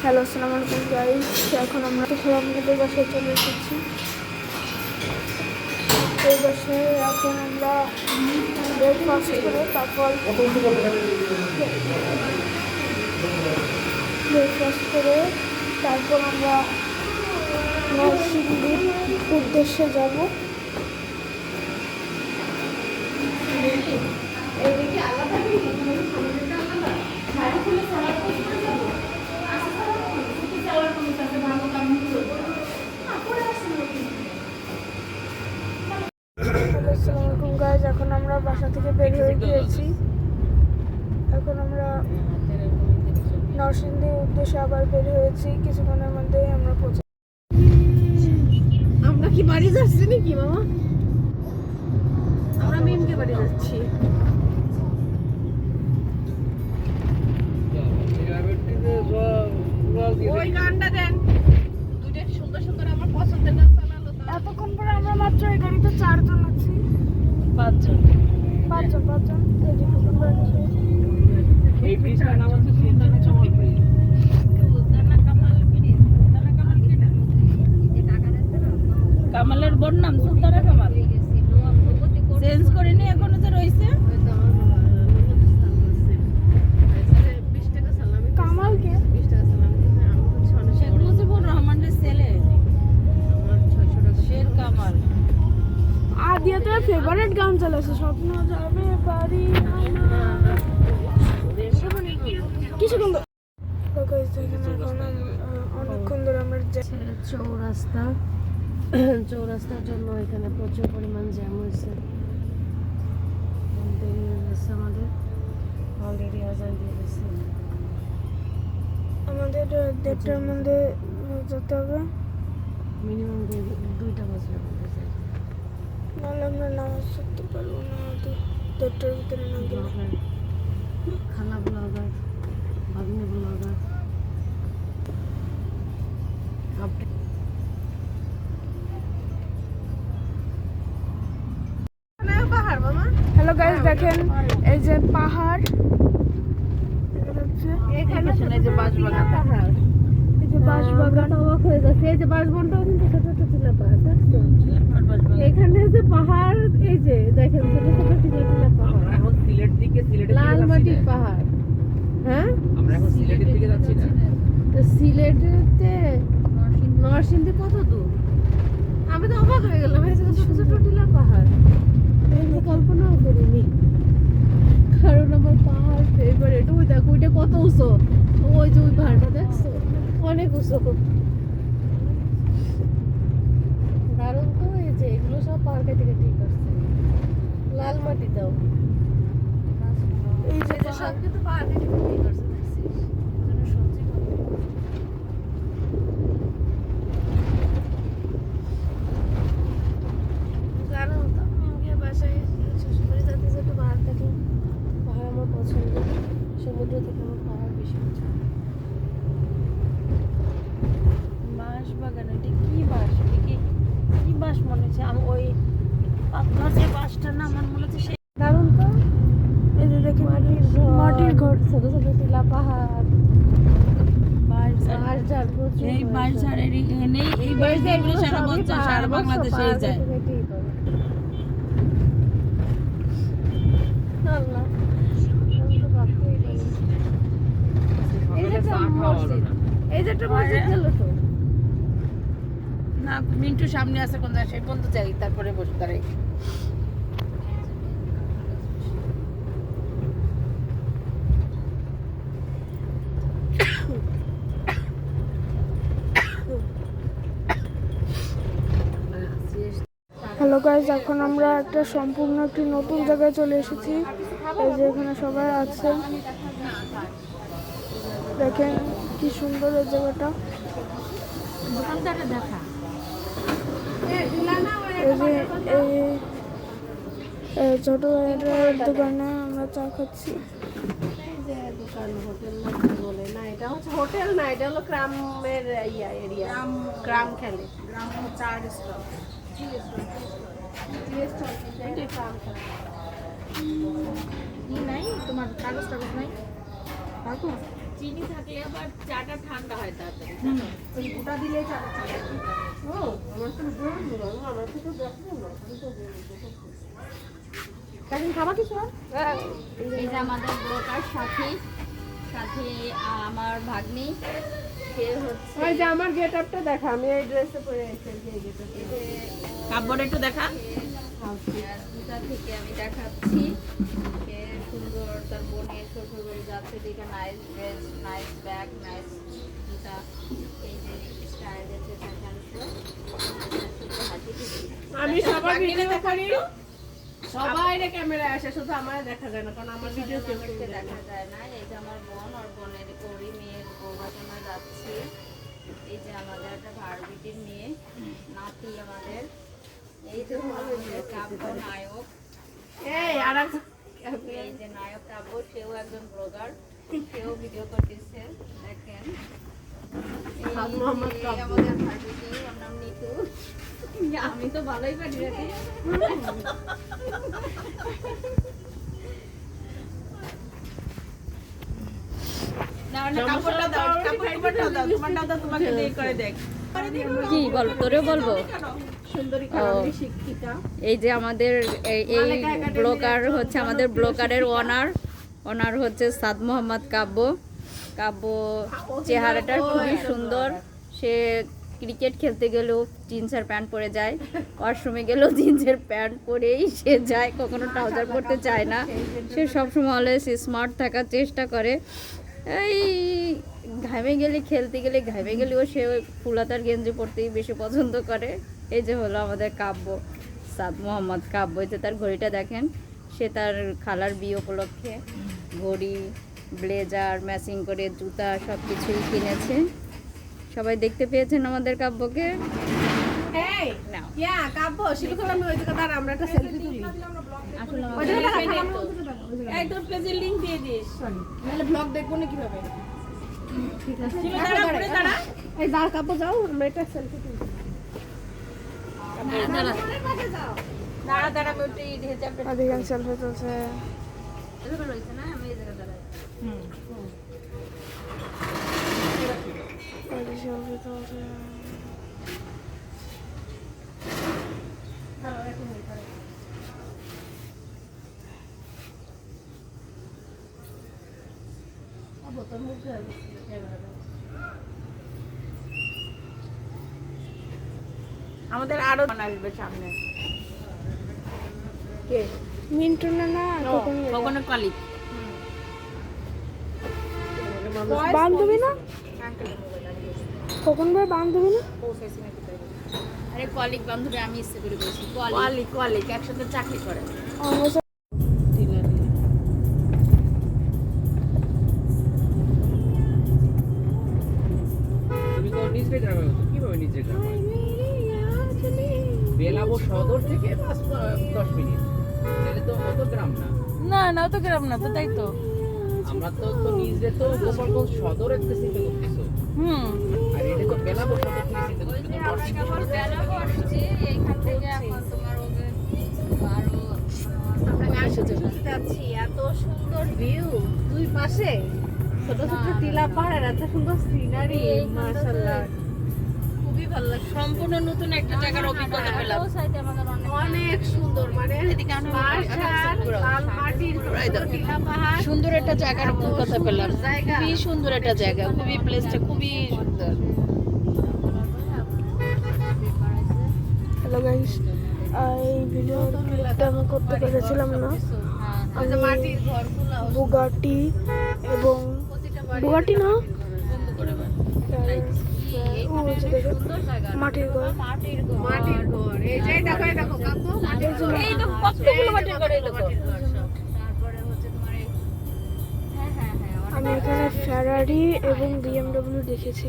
Hello, আসসালামু আলাইকুম guys. এখন আমরা তো আমাদের বাসায় চলে এসেছি। এই বাসায় এখন আমরা ব্রেকফাস্ট করে তারপর আমরা নরসিংদীর উদ্দেশ্যে যাব। আসসালামু গাইস, এখন আমরা বাসা থেকে বের হয়ে গিয়েছি। এখন আমরা নরসিংদীর উদ্দেশ্যে আবার বের হয়েছি। কিছুক্ষণের মধ্যেই আমরা পৌঁছে। আমরা কি বাড়ি যাচ্ছি নাকি মামা? আমরা মিমকে বাড়ি যাচ্ছি। ওই গানটা দেন, দুইটা সুন্দর সুন্দর আমার পছন্দের গান চালালো। এতক্ষণ পরে আমরা মাত্র এই গাড়িতে 4 জন আছি। 5 জন। এই ব্রিজটার নাম হচ্ছে সুলতানা কামাল ব্রিজ। সুলতানা কামাল ব্রিজ, সুলতানা কামাল কি না? কামালের বোন নাম সুলতানা কামাল। চেঞ্জ করেনি এখনো যে রইছে। কামাল কে? 20 টাকা সালামি দিতে আমি হচ্ছে অনেক শেখ মুজিবুর রহমানের ছেলে। আমার 600 টাকা শের কামাল। আদিয়াতে ফেভারিট গান চলেছে, স্বপ্ন যাবে বাড়ি কিছুক্ষণ অনেকক্ষণ ধরে আমরা চৌরাস্তার জন্য এখানে প্রচুর পরিমাণ জ্যাম হয়েছে। দেরি হয়ে গেছে আমাদের, অলরেডি আজান দিয়ে গেছে। আমাদের 1:30টার মধ্যে যেতে হবে। মিনিমাম 2টা বাজবে আমাদের। নাহলে আমরা নামাজ পড়তে পারবো না 1:30টার ভিতরে না গেলে। খালা ব্লগার, ভাগ্নে ব্লগার। হ্যালো গাইস, দেখেন এই যে পাহাড়, এখানে যে বাঁশবাগান, পাহাড়, এই যে বাঁশবাগান। অবাক হয়ে যাচ্ছে। এই যে বাঁশবনটাও কিন্তু ছোট ছোট টিলা পাহাড়, দেখছো? এখানে যে পাহাড়, এই যে দেখেন ছোট ছোট টিলা টিলা পাহাড়। এখন সিলেট দিকে, সিলেটের দিকে লাল যাচ্ছি মাটির না। পাহাড়। হ্যাঁ, আমরা এখন সিলেটের দিকে যাচ্ছি না। তো সিলেটেতে নরসিংদী কত দূর? আমি তো অবাক হয়ে গেলাম। এই যে ছোট ছোট টিলা পাহাড়, আমি কল্পনাও করিনি। কারণ আমার পাহাড় ফেভারিট। ওই দেখো, ওইটা কত উঁচু। ওই যে ওই পাহাড়টা দেখছো, অনেক উঁচু। দারুণ তো। এই যে এগুলো সব পাহাড় কেটে কেটে করছে, লাল মাটি দাও। এই যে এই যে সব কিন্তু পাহাড় কেটে কেটে করছে, দেখছিস? এজন্য সবজি কত দারুণ তো। আমি বাসায় শ্বশুরবাড়ি যেতে যেতে পাহাড় দেখলাম। পাহাড় আমার পছন্দ, সমুদ্র থেকে আমার পাহাড় বেশি পছন্দ। বাঁশ বাগান, এটা কি বাঁশ? এটা কি বাঁশ মনে হচ্ছে? আমি ওই আপনার যে বাঁশটার নাম আমার মনে হচ্ছে সেই। দারুণ তো। এই যে দেখেন মাটির ঘর, ছোট ছোট টিলা পাহাড়, এই বাঁশঝাড়ের এখানেই, এই বাঁশঝাড়গুলো সারা বাংলাদেশেই যায়। এই যে একটা মসজিদ গেল তো না, মিন্টু সামনে আছে কোন জায়গায়, সেই পর্যন্ত যাই, তারপরে বসে দাঁড়াই। হ্যালো গাইস, এখন আমরা একটা সম্পূর্ণ একটি নতুন জায়গায় চলে এসেছি। এই যে এখানে সবাই আছে, দেখেন কি সুন্দর এই জায়গাটা। দোকানদারে দেখা। এই যে এই ছোট ভাইয়ের দোকানে আমরা চা খাচ্ছি। দোকান হোটেল বলে না, এটা হচ্ছে হোটেল না, এটা হলো গ্রামের এরিয়া, গ্রাম খেলে। গ্রাম চার স্টল, নাই তোমার কাগজ টাগজ নাই? চিনি থাকলে আবার চাটা ঠান্ডা হয় তাড়াতাড়ি। ওই গোটা দিলে চাটা ঠান্ডা হয়। ও, আমার তো বলবো না, আমার তো দেখো না, আমি তো বলবো। কাকিন খাবা কিছু আর? এই যে আমাদের ব্রোকার সাথে সাথে আমার ভাগ্নি, সে হচ্ছে ওই যে আমার গেটআপটা দেখা, আমি এই ড্রেসে পরে এসেছি এই গেটআপে। কাপড় একটু দেখা। আচ্ছা। থেকে আমি দেখাচ্ছি, সে সুন্দর তার বোনের শ্বশুর বাড়ি যাচ্ছে, দেখে nice dress, nice bag, nice জুতা, এই যে স্টাইল আছে আমি সবার ভিডিও করি, সবাই ক্যামেরায় আসে, শুধু আমার দেখা যায় না, কারণ আমার ভিডিও কেউ আমাকে দেখা যায় না। এই যে আমার বোন, আর বোনের ওরই মেয়ের বৌভাজনা যাচ্ছে। এই যে আমাদের একটা ভাড়বিটির মেয়ে, নাতি আমাদের। এই যে হলো যে কাব্য নায়ক, এই আর এই যে নায়ক কাব্য, সেও একজন ব্লগার, সেও ভিডিও করতেছে, দেখেন। এই মোহাম্মদ যে কাব্য। আমাদের ভাড়বিটি, ওর নাম নিতু। আমি তো ভালোই পারি রে। কি বল, তোরেও বলবো। সুন্দরী ও, শিক্ষিকা। এই যে আমাদের এই ব্লগার হচ্ছে আমাদের ব্লগারের ওনার হচ্ছে সাদ মোহাম্মদ কাব্য। কাব্য চেহারাটা খুবই সুন্দর। সে ক্রিকেট খেলতে গেলেও জিন্সের প্যান্ট পরে যায়, ওয়াশরুমে গেলেও জিন্সের প্যান্ট পরেই সে যায়, কখনো ট্রাউজার পরতে চায় না। সে সবসময় অলওয়েজ স্মার্ট থাকার চেষ্টা করে। এই ঘামে গেলে, খেলতে গেলে ঘামে গেলেও সে ওই ফুলাতার গেঞ্জি পরতেই বেশি পছন্দ করে। এই যে হলো আমাদের কাব্য, সাদ মোহাম্মদ কাব্য। এই যে তার ঘড়িটা দেখেন, সে তার খালার বিয়ে উপলক্ষে ঘড়ি, ব্লেজার, ম্যাচিং করে জুতা সব কিছুই কিনেছে। সবাই দেখতে পেয়েছেন আমাদের কাব্যকে। এই নাও। ইয়া কাব্য শিলুকে আমি ওই জায়গা দাঁড়া, আমরা একটা সেলফি তুলি। আসলে ওই জায়গা দাঁড়া, আমাদের আমরা ওই জায়গা দাঁড়া, ওই জায়গা দাঁড়া। একদম পেজের লিংক দিয়ে দিস। সরি, নাহলে ব্লগ দেখবো না কিভাবে? ঠিক আছে, শিলু দাঁড়া, ঘুরে দাঁড়া। এই দাঁড় কাব্য যাও, আমরা একটা সেলফি তুলি। দাঁড়া দাঁড়া দাঁড়া, আমি একটু ঢেঁচা অধিকাংশ সেলফি তুলছে। এভাবে রয়েছে না, আমি এই জায়গায় দাঁড়াই। সেলফি তুলছে। আমাদের আরো আসবে সামনে। কে? মিন্টু না না কখনো কলিগ বান্ধবী না, কখন ভাই বান্ধবী না। আরে কলিগ বান্ধবী, আমি ইচ্ছে করে বলছি কলিগ কলিগ একসাথে চাকরি করে। আমরা তুমি তো নিজে গ্রামে হতো, কিভাবে নিজে গ্রামে? বেলাবো সদর থেকে 10 মিনিট, তাহলে তো অত গ্রাম না। না না, তো গ্রাম না তো, তাই তো। আমরা তো নিজে তো গোপালগঞ্জ সদর একটা চিন্তা করতেছো, আর এটা তো বেলাবো সদর থেকে চিন্তা করতেছো। এইখান থেকে এখন তোমার ওদের যাচ্ছি, এত সুন্দর ভিউ, দুই পাশে ছোট ছোট টিলা পাহাড়, এত সুন্দর সিনারি, মাশাআল্লাহ খুবই ভালো লাগছে। সম্পূর্ণ নতুন একটা জায়গার অভিজ্ঞতা পেলাম। অনেক সুন্দর, মানে বাঁশঝাড়, লাল মাটির টিলা পাহাড়, সুন্দর একটা জায়গার অভিজ্ঞতা পেলাম। জায়গা। খুবই সুন্দর একটা জায়গা, খুবই প্লেসটা খুবই সুন্দর। হ্যালো গাইস, এই ভিডিও ক্লিপটা আমি করতে পেরেছিলাম না। ওই যে মাটির ঘরগুলো, বুগাটি এবং বুগাটি না, ও হচ্ছে দেখো মাটির ঘর। মাটির ঘর, এই যে দেখো, এই দেখো কাকু, মাটির ঘর, এই তো কতগুলো মাটির ঘর, এই দেখো। তারপরে হচ্ছে তোমার এই আমি এখানে ফেরারি এবং বিএমডব্লিউ দেখেছি।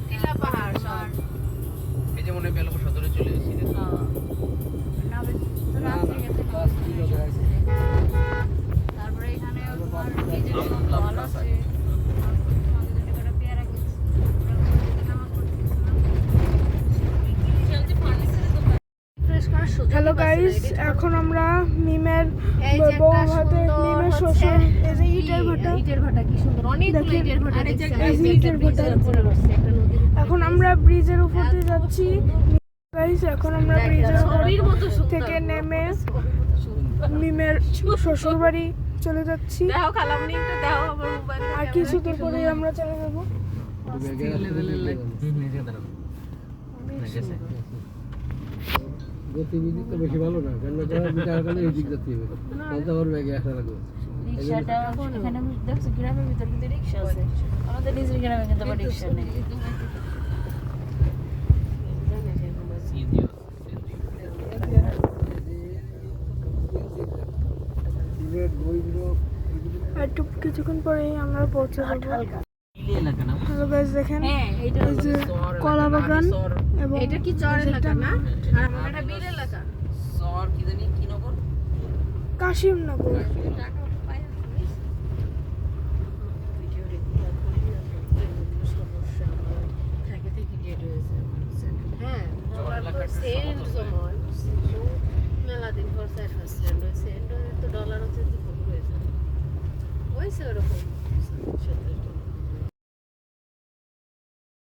টিলা পাহাড় সব। এই যে মনে হয় বেলাবো সদরে চলে এসেছি। তারপরে এখানে তোমার এই যে ফল আছে। ফ্রেশ করা হ্যালো গাইস, এখন আমরা মিমের এই যে বউ একটা ভাতে সুন্দর মিমের হচ্ছে শ্বশুর এই যে ইটের ভাটা। ইটের ভাটা কি সুন্দর, অনেকগুলো দেখেন, ইটের ভাটা আরে দেখছি। এই যে ইটের ভাটা। উপরে বসছে একটা নদীর উপরে। এখন আমরা ব্রিজের উপর দিয়ে যাচ্ছি গাইস। এখন আমরা ব্রিজের উপর ছবির মতো সুন্দর। থেকে নেমে মিমের শ্বশুর বাড়ি চলে যাচ্ছি। দেখো খালামণি একটু দেখো আমার মোবাইল। আর কিছু দূর পরে আমরা চলে যাবো। গতিবিধি তো বেশি ভালো না, কেন কারণে এই দিক যাচ্ছি বলতে আমার ব্যাগে আসা লাগবে। রিক্সাটা এখানে দেখছো গ্রামের ভিতর কিন্তু রিক্সা আছে, আমাদের নিজের গ্রামে কিন্তু আবার রিক্সা নেই। আর একটু কিছুক্ষণ পরেই আমরা পৌঁছে যাবো। হ্যালো গাইস, দেখেন এই যে কলা বাগান এবং এটা কি চর এলাকা না? আর আমার এটা বিল এলাকা। শহর কি জানি কি নগর? কাশিমনগর। হ্যাঁ, সেন্ট জমল। মেলা দিন পর সেন্ট হয়েছে। তো ডলার হচ্ছে কি হয়েছে ওরকম 17